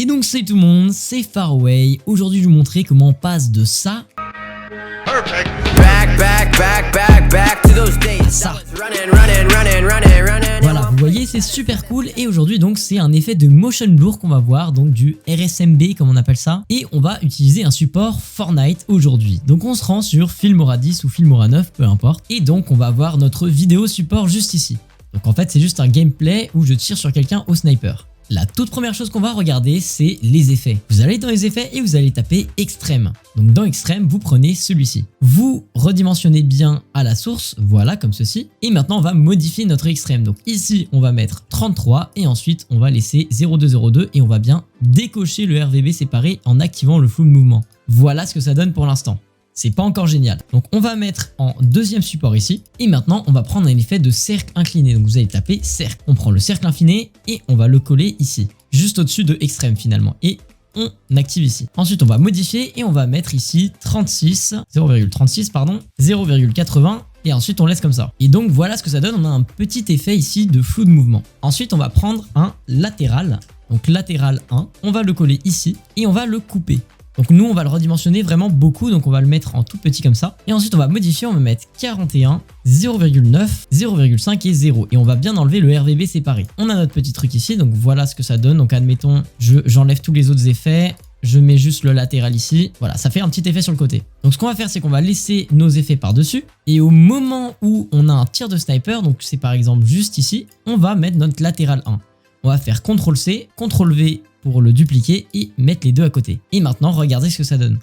Et donc salut tout le monde, c'est Faraway. Aujourd'hui je vais vous montrer comment on passe de ça à ça. Voilà, vous voyez, c'est super cool. Et aujourd'hui donc c'est un effet de motion blur qu'on va voir, donc du RSMB comme on appelle ça. Et on va utiliser un support Fortnite aujourd'hui. Donc on se rend sur Filmora 10 ou Filmora 9, peu importe. Et donc on va voir notre vidéo support juste ici. Donc en fait c'est juste un gameplay où je tire sur quelqu'un au sniper. La toute première chose qu'on va regarder, c'est les effets. Vous allez dans les effets et vous allez taper Extreme. Donc dans Extreme, vous prenez celui-ci. Vous redimensionnez bien à la source, voilà comme ceci. Et maintenant, on va modifier notre Extreme. Donc ici, on va mettre 33 et ensuite, on va laisser 0202 et on va bien décocher le RVB séparé en activant le flou de mouvement. Voilà ce que ça donne pour l'instant. C'est pas encore génial. Donc on va mettre en deuxième support ici. Et maintenant on va prendre un effet de cercle incliné. Donc vous allez taper cercle. On prend le cercle incliné et on va le coller ici. Juste au-dessus de Extreme finalement. Et on active ici. Ensuite on va modifier et on va mettre ici 0,36 pardon, 0,80 et ensuite on laisse comme ça. Et donc voilà ce que ça donne. On a un petit effet ici de flou de mouvement. Ensuite on va prendre un latéral. Donc latéral 1. On va le coller ici et on va le couper. Donc nous on va le redimensionner vraiment beaucoup, donc on va le mettre en tout petit comme ça. Et ensuite on va modifier, on va mettre 41, 0,9, 0,5 et 0. Et on va bien enlever le RVB séparé. On a notre petit truc ici, donc voilà ce que ça donne. Donc admettons, j'enlève tous les autres effets, je mets juste le latéral ici. Voilà, ça fait un petit effet sur le côté. Donc ce qu'on va faire, c'est qu'on va laisser nos effets par-dessus. Et au moment où on a un tir de sniper, donc c'est par exemple juste ici, on va mettre notre latéral 1. On va faire CTRL-C, CTRL-V pour le dupliquer et mettre les deux à côté. Et maintenant, regardez ce que ça donne.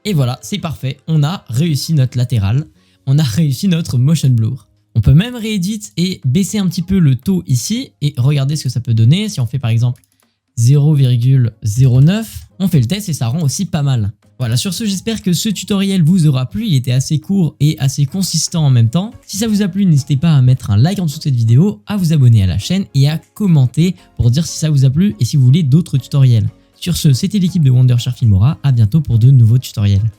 Et voilà, c'est parfait. On a réussi notre latéral. On a réussi notre motion blur. On peut même rééditer et baisser un petit peu le taux ici. Et regardez ce que ça peut donner. Si on fait par exemple 0,09, on fait le test et ça rend aussi pas mal. Voilà, sur ce, j'espère que ce tutoriel vous aura plu. Il était assez court et assez consistant en même temps. Si ça vous a plu, n'hésitez pas à mettre un like en dessous de cette vidéo, à vous abonner à la chaîne et à commenter pour dire si ça vous a plu et si vous voulez d'autres tutoriels. Sur ce, c'était l'équipe de Wondershare Filmora. À bientôt pour de nouveaux tutoriels.